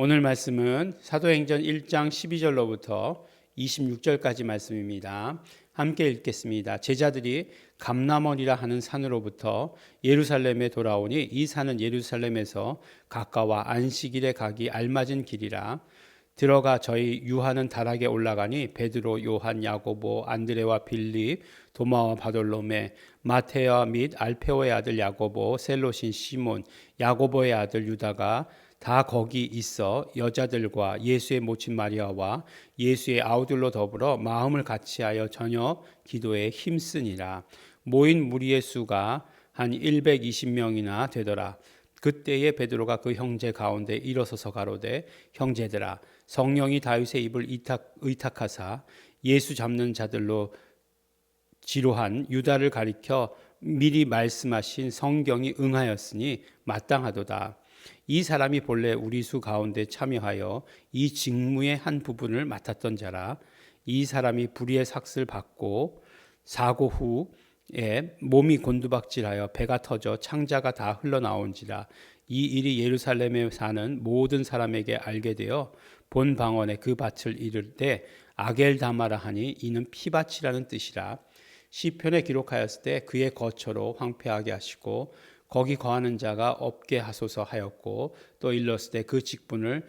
오늘 말씀은 사도행전 1장 12절로부터 26절까지 말씀입니다. 함께 읽겠습니다. 제자들이 감람원이라 하는 산으로부터 예루살렘에 돌아오니 이 산은 예루살렘에서 가까워 안식일에 가기 알맞은 길이라. 들어가 저희 유하는 다락에 올라가니 베드로, 요한, 야고보, 안드레와 빌립, 도마와 바돌로메, 마테와 및 알페오의 아들 야고보, 셀롯인 시몬, 야고보의 아들 유다가 다 거기 있어 여자들과 예수의 모친 마리아와 예수의 아우들로 더불어 마음을 같이하여 저녁 기도에 힘쓰니라. 모인 무리의 수가 한 120명이나 되더라. 그때에 베드로가 그 형제 가운데 일어서서 가로되, 형제들아, 성령이 다윗의 입을 의탁하사 예수 잡는 자들로 지로한 유다를 가리켜 미리 말씀하신 성경이 응하였으니 마땅하도다. 이 사람이 본래 우리 수 가운데 참여하여 이 직무의 한 부분을 맡았던 자라. 이 사람이 불의의 삭슬 받고 사고 후에 몸이 곤두박질하여 배가 터져 창자가 다 흘러나온지라. 이 일이 예루살렘에 사는 모든 사람에게 알게 되어 본 방언에 그 밭을 이를 때 아겔다마라 하니 이는 피밭이라는 뜻이라. 시편에 기록하였을 때 그의 거처로 황폐하게 하시고 거기 거하는 자가 없게 하소서 하였고, 또 일렀을 때 그 직분을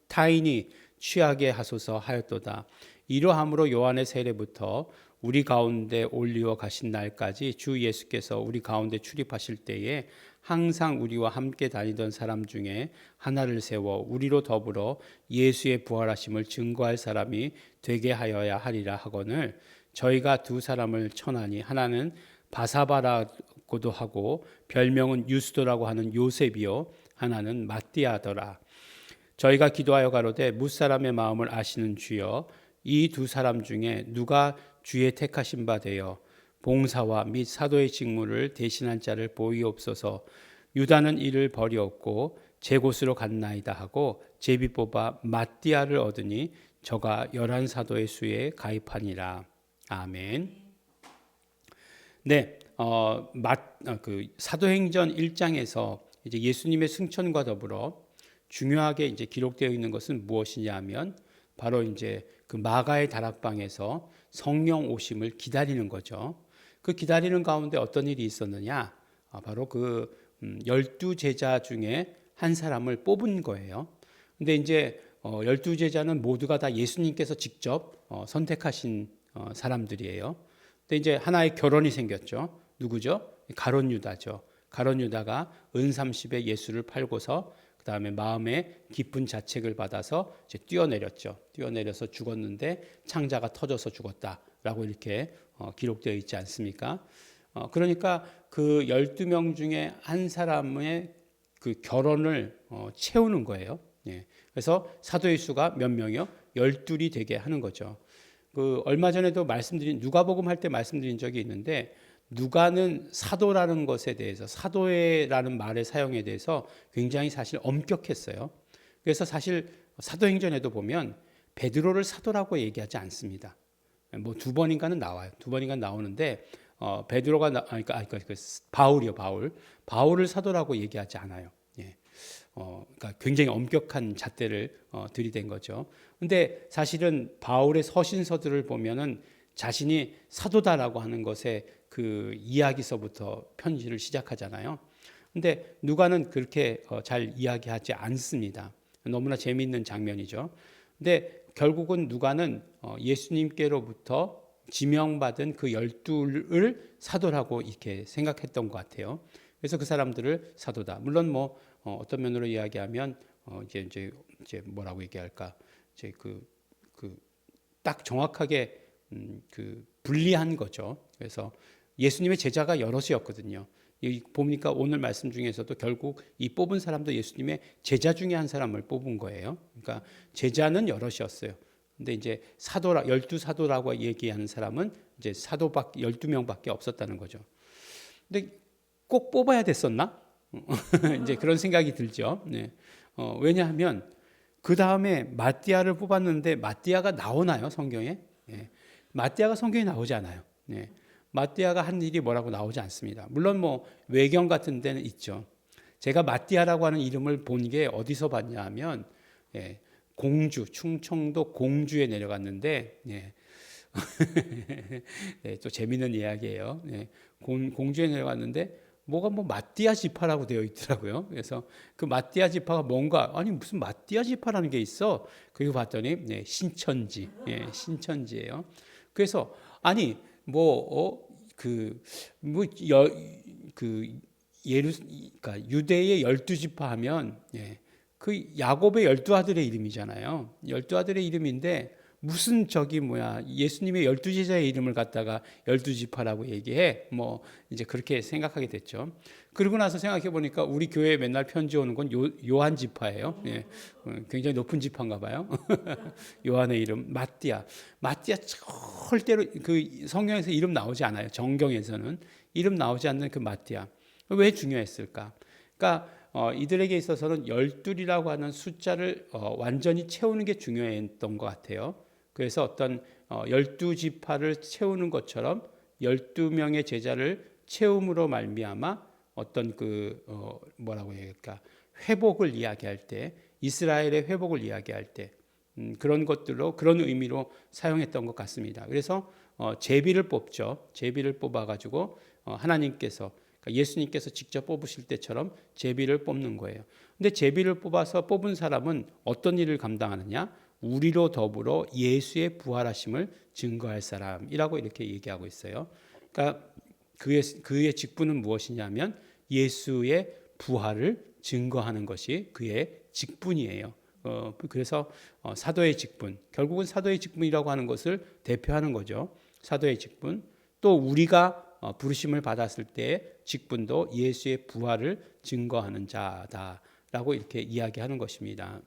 타인이 취하게 하소서 하였도다. 이러함으로 요한의 세례부터 우리 가운데 올리어 가신 날까지 주 예수께서 우리 가운데 출입하실 때에 항상 우리와 함께 다니던 사람 중에 하나를 세워 우리로 더불어 예수의 부활하심을 증거할 사람이 되게 하여야 하리라 하거늘, 저희가 두 사람을 천하니 하나는 바사바라고도 하고 별명은 유스도라고 하는 요셉이요 하나는 마띠아더라. 저희가 기도하여 가로되, 뭇사람의 마음을 아시는 주여, 이 두 사람 중에 누가 주의 택하신 바 되어 봉사와 및 사도의 직무를 대신한 자를 보이옵소서. 유다는 이를 버리었고 제 곳으로 갔나이다 하고 제비 뽑아 마띠아를 얻으니 저가 11사도의 수에 가입하니라. 아멘. 네, 사도행전 1장에서 이제 예수님의 승천과 더불어 중요하게 이제 기록되어 있는 것은 무엇이냐면 바로 이제 그 마가의 다락방에서 성령 오심을 기다리는 거죠. 그 기다리는 가운데 어떤 일이 있었느냐? 바로 그 12제자 중에 한 사람을 뽑은 거예요. 근데 이제 12제자는 모두가 다 예수님께서 직접 선택하신 사람들이에요. 근데 이제 하나의 결혼이 생겼죠. 누구죠? 가룟 유다죠. 가룟 유다가 은 30에 예수를 팔고서 그 다음에 마음에 깊은 자책을 받아서 이제 뛰어내렸죠. 뛰어내려서 죽었는데 창자가 터져서 죽었다라고 이렇게 기록되어 있지 않습니까? 그러니까 그 12명 중에 한 사람의 그 결혼을 채우는 거예요. 예. 그래서 사도의 수가 몇 명이요? 12이 되게 하는 거죠. 그 얼마 전에도 누가복음 할 때 말씀드린 적이 있는데, 누가는 사도라는 것에 대해서, 사도라는 말의 사용에 대해서 굉장히 사실 엄격했어요. 그래서 사실 사도행전에도 보면 베드로를 사도라고 얘기하지 않습니다. 뭐 두 번인가는 나와요. 두 번인가 나오는데 베드로가 바울이요, 바울을 사도라고 얘기하지 않아요. 예. 그러니까 굉장히 엄격한 잣대를 들이댄 거죠. 근데 사실은 바울의 서신서들을 보면은 자신이 사도다라고 하는 것에 그 이야기서부터 편지를 시작하잖아요. 근데 누가는 그렇게 잘 이야기하지 않습니다. 너무나 재미있는 장면이죠. 근데 결국은 누가는 예수님께로부터 지명받은 그 12를 사도라고 이렇게 생각했던 것 같아요. 그래서 그 사람들을 사도다. 물론 뭐 어떤 면으로 이야기하면 이제 뭐라고 얘기할까? 이제 딱 정확하게 그 분리한 거죠. 그래서 예수님의 제자가 여럿이었거든요. 보니까 오늘 말씀 중에서도 결국 이 뽑은 사람도 예수님의 제자 중에 한 사람을 뽑은 거예요. 그러니까 제자는 여럿이었어요. 근데 이제 12사도라고 얘기하는 사람은 이제 12명밖에 없었다는 거죠. 근데 꼭 뽑아야 됐었나? 이제 그런 생각이 들죠. 네. 왜냐하면 그 다음에 마띠아를 뽑았는데 마띠아가 나오나요, 성경에? 네. 마띠아가 성경에 나오지 않아요. 네. 마띠아가 한 일이 뭐라고 나오지 않습니다. 물론 뭐 외경 같은 데는 있죠. 제가 마띠아라고 하는 이름을 본 게 어디서 봤냐 하면 예, 공주, 충청도 공주에 내려갔는데 예, 네, 또 재미있는 이야기예요. 네, 공주에 내려갔는데 뭐가 뭐 마띠아 지파라고 되어 있더라고요. 그래서 그 마띠아 지파가 뭔가 아니 무슨 마띠아 지파라는 게 있어. 그리고 봤더니 네, 신천지, 예, 신천지예요. 그래서 아니 뭐그뭐그 그러니까 유대의 12지파 하면 예, 그 야곱의 12아들의 이름이잖아요. 12아들의 이름인데 무슨 저기 뭐야 예수님의 12제자의 이름을 갖다가 12지파라고 얘기해. 뭐 이제 그렇게 생각하게 됐죠. 그러고 나서 생각해 보니까 우리 교회에 맨날 편지 오는 건 요한 지파예요. 예. 굉장히 높은 지파인가 봐요. 요한의 이름 마띠아. 마띠아 절대로 그 성경에서 이름 나오지 않아요. 정경에서는 이름 나오지 않는 그 마띠아. 왜 중요했을까? 그러니까 이들에게 있어서는 12이라고 하는 숫자를 완전히 채우는 게 중요했던 것 같아요. 그래서 어떤 12지파를 채우는 것처럼 12명의 제자를 채움으로 말미암아 어떤 뭐라고 해야 할까? 회복을 이야기할 때, 이스라엘의 회복을 이야기할 때 그런 것들로 그런 의미로 사용했던 것 같습니다. 그래서 제비를 뽑죠. 제비를 뽑아가지고 하나님께서 그러니까 예수님께서 직접 뽑으실 때처럼 제비를 뽑는 거예요. 근데 제비를 뽑아서 뽑은 사람은 어떤 일을 감당하느냐? 우리로 더불어 예수의 부활하심을 증거할 사람이라고 이렇게 얘기하고 있어요. 그러니까 그의 직분은 무엇이냐면 예수의 부활을 증거하는 것이 그의 직분이에요. 그래서 사도의 직분, 결국은 사도의 직분이라고 하는 것을 대표하는 거죠. 사도의 직분. 또 우리가 부르심을 받았을 때의 직분도 예수의 부활을 증거하는 자다라고 이렇게 이야기하는 것입니다.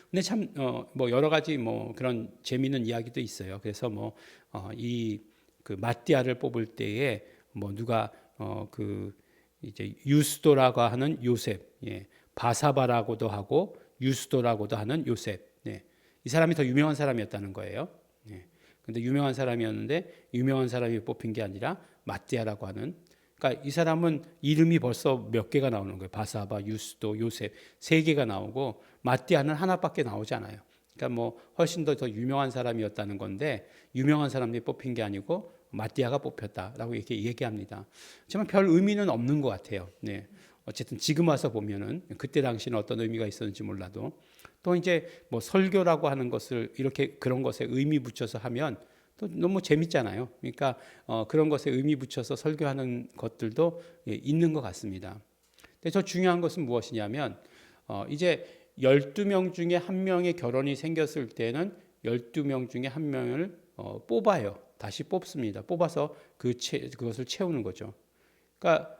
근데 참 뭐 여러 가지 뭐 그런 재미있는 이야기도 있어요. 그래서 뭐 이 그 마띠아를 뽑을 때에 뭐 누가 그 이제 유스도라고 하는 요셉, 예, 바사바라고도 하고 유스도라고도 하는 요셉, 네, 이 사람이 더 유명한 사람이었다는 거예요. 예. 근데 유명한 사람이었는데 유명한 사람이 뽑힌 게 아니라 마띠아라고 하는. 그러니까 이 사람은 이름이 벌써 몇 개가 나오는 거예요. 바사바, 유스도, 요셉 세 개가 나오고 마띠아는 하나밖에 나오지 않아요. 그러니까 뭐 훨씬 더 유명한 사람이었다는 건데 유명한 사람이 뽑힌 게 아니고 마띠아가 뽑혔다라고 이렇게 얘기합니다. 정말 별 의미는 없는 것 같아요. 네. 어쨌든 지금 와서 보면은 그때 당시는 어떤 의미가 있었는지 몰라도 또 이제 뭐 설교라고 하는 것을 이렇게 그런 것에 의미 붙여서 하면 또 너무 재밌잖아요. 그러니까 그런 것에 의미 붙여서 설교하는 것들도 있는 것 같습니다. 근데 더 중요한 것은 무엇이냐면 이제 12명 중에 한 명의 결혼이 생겼을 때는 12명 중에 한 명을 뽑아요. 다시 뽑습니다. 뽑아서 그것을 채우는 거죠. 그러니까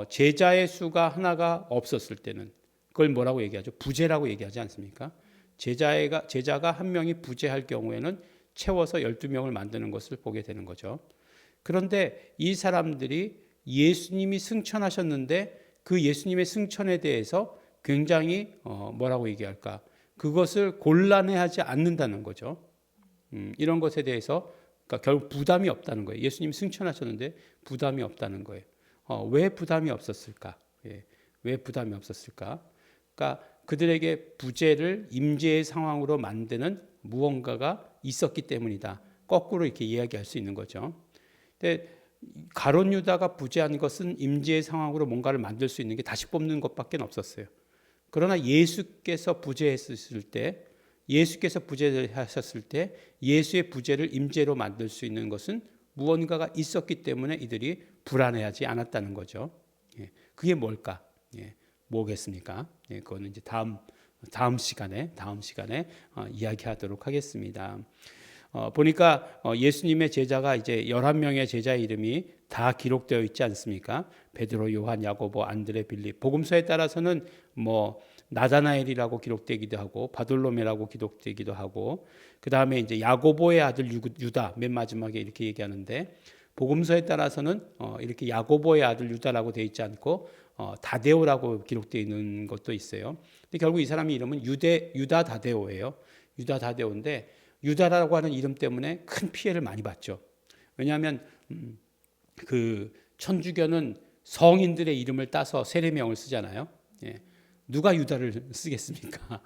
제자의 수가 하나가 없었을 때는 그걸 뭐라고 얘기하죠? 부재라고 얘기하지 않습니까? 제자가 한 명이 부재할 경우에는 채워서 12명을 만드는 것을 보게 되는 거죠. 그런데 이 사람들이 예수님이 승천하셨는데 그 예수님의 승천에 대해서 굉장히 뭐라고 얘기할까? 그것을 곤란해하지 않는다는 거죠. 이런 것에 대해서 그러니까 결국 부담이 없다는 거예요. 예수님이 승천하셨는데 부담이 없다는 거예요. 왜 부담이 없었을까? 예, 왜 부담이 없었을까? 그러니까 그들에게 부재를 임재의 상황으로 만드는 무언가가 있었기 때문이다. 거꾸로 이렇게 이야기할 수 있는 거죠. 근데 가룟 유다가 부재한 것은 임재의 상황으로 뭔가를 만들 수 있는 게 다시 뽑는 것밖에 없었어요. 그러나 예수께서 부재했을 때, 예수께서 부재하셨을 때 예수의 부재를 임재로 만들 수 있는 것은 무언가가 있었기 때문에 이들이 불안해하지 않았다는 거죠. 예, 그게 뭘까? 예, 뭐겠습니까? 예, 그거는 이제 다음 시간에 이야기하도록 하겠습니다. 보니까 예수님의 제자가 이제 11명의 제자의 이름이 다 기록되어 있지 않습니까? 베드로, 요한, 야고보, 안드레, 빌립. 복음서에 따라서는 뭐 나다나엘이라고 기록되기도 하고 바돌로메라고 기록되기도 하고 그다음에 이제 야고보의 아들 유다 맨 마지막에 이렇게 얘기하는데 복음서에 따라서는 이렇게 야고보의 아들 유다라고 되어 있지 않고 다데오라고 기록되어 있는 것도 있어요. 근데 결국 이 사람의 이름은 유다 다데오예요. 유다 다데오인데 유다라고 하는 이름 때문에 큰 피해를 많이 봤죠. 왜냐하면 그 천주교는 성인들의 이름을 따서 세례명을 쓰잖아요. 예. 누가 유다를 쓰겠습니까?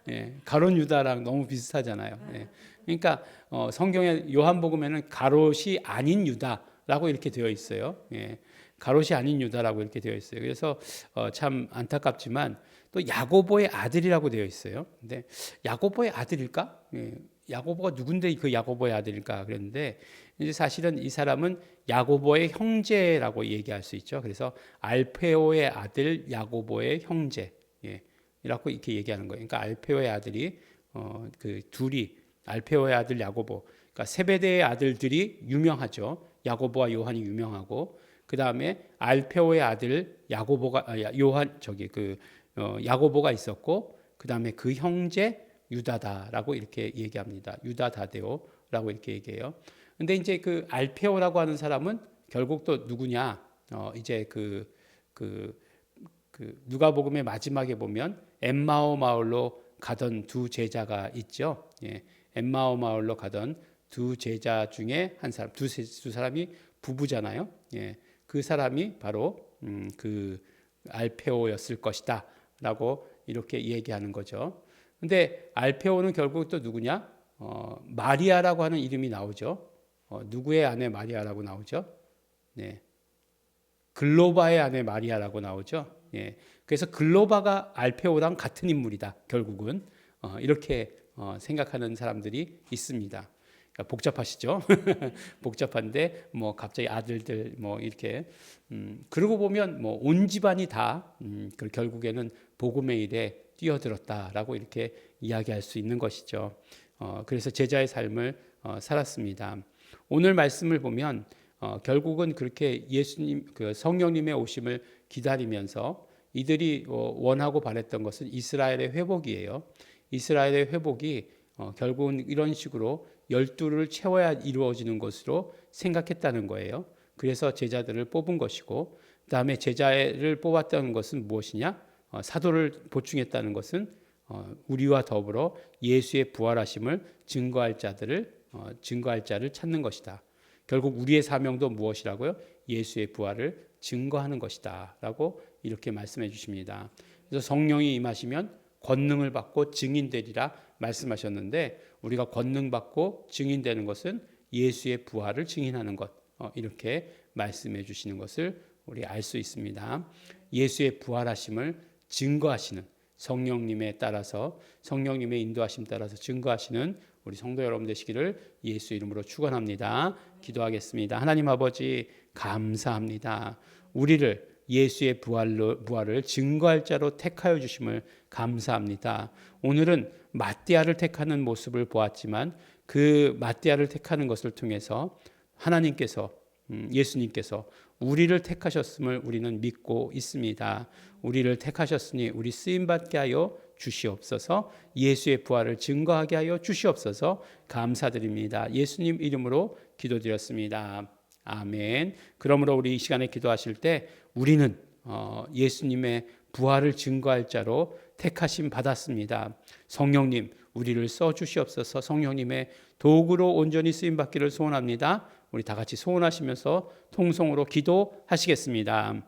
예. 가롯 유다랑 너무 비슷하잖아요. 예. 그러니까 성경의 요한복음에는 가롯이 아닌 유다라고 이렇게 되어 있어요. 예. 가롯이 아닌 유다라고 이렇게 되어 있어요. 그래서 참 안타깝지만 또 야고보의 아들이라고 되어 있어요. 근데 야고보의 아들일까? 예. 야고보가 누군데 그 야고보의 아들일까 그랬는데 이제 사실은 이 사람은 야고보의 형제라고 얘기할 수 있죠. 그래서 알페오의 아들 야고보의 형제, 예, 이라고 이렇게 얘기하는 거예요. 그러니까 알페오의 아들이 그 둘이 알페오의 아들 야고보, 그러니까 세베대의 아들들이 유명하죠. 야고보와 요한이 유명하고 그 다음에 알페오의 아들 야고보가 야고보가 있었고 그 다음에 그 형제 유다다라고 이렇게 얘기합니다. 유다 다데오라고 이렇게 얘기해요. 근데 이제 그 알페오라고 하는 사람은 결국 또 누구냐? 이제 그 누가복음의 마지막에 보면 엠마오 마을로 가던 두 제자가 있죠. 예, 엠마오 마을로 가던 두 제자 중에 한 사람, 두 사람이 부부잖아요. 예, 그 사람이 바로 그 알페오였을 것이다라고 이렇게 얘기하는 거죠. 근데 알페오는 결국 또 누구냐? 마리아라고 하는 이름이 나오죠. 누구의 아내 마리아라고 나오죠? 네. 글로바의 아내 마리아라고 나오죠. 예. 그래서 글로바가 알페오랑 같은 인물이다. 결국은 이렇게 생각하는 사람들이 있습니다. 그러니까 복잡하시죠? 복잡한데 뭐 갑자기 아들들 뭐 이렇게 그러고 보면 뭐 온 집안이 다 결국에는 복음의 일에 뛰어들었다라고 이렇게 이야기할 수 있는 것이죠. 그래서 제자의 삶을 살았습니다. 오늘 말씀을 보면 결국은 그렇게 예수님 그 성령님의 오심을 기다리면서 이들이 원하고 바랬던 것은 이스라엘의 회복이에요. 이스라엘의 회복이 결국은 이런 식으로 12를 채워야 이루어지는 것으로 생각했다는 거예요. 그래서 제자들을 뽑은 것이고 그다음에 제자를 뽑았다는 것은 무엇이냐? 사도를 보충했다는 것은 우리와 더불어 예수의 부활하심을 증거할 자를 찾는 것이다. 결국 우리의 사명도 무엇이라고요? 예수의 부활을 증거하는 것이다라고 이렇게 말씀해 주십니다. 그래서 성령이 임하시면 권능을 받고 증인되리라 말씀하셨는데 우리가 권능 받고 증인되는 것은 예수의 부활을 증인하는 것 이렇게 말씀해 주시는 것을 우리 알 수 있습니다. 예수의 부활하심을 증거하시는 성령님에 따라서 성령님의 인도하심 따라서 증거하시는 우리 성도 여러분 되시기를 예수 이름으로 축원합니다. 기도하겠습니다. 하나님 아버지 감사합니다. 우리를 예수의 부활을 증거할 자로 택하여 주심을 감사합니다. 오늘은 마띠아를 택하는 모습을 보았지만 그 마띠아를 택하는 것을 통해서 하나님께서 예수님께서 우리를 택하셨음을 우리는 믿고 있습니다. 우리를 택하셨으니 우리 쓰임받게 하여 주시옵소서. 예수의 부활을 증거하게 하여 주시옵소서. 감사드립니다. 예수님 이름으로 기도드렸습니다. 아멘. 그러므로 우리 이 시간에 기도하실 때 우리는 예수님의 부활을 증거할 자로 택하심 받았습니다. 성령님 우리를 써주시옵소서. 성령님의 도구로 온전히 쓰임받기를 소원합니다. 우리 다 같이 소원하시면서 통성으로 기도하시겠습니다.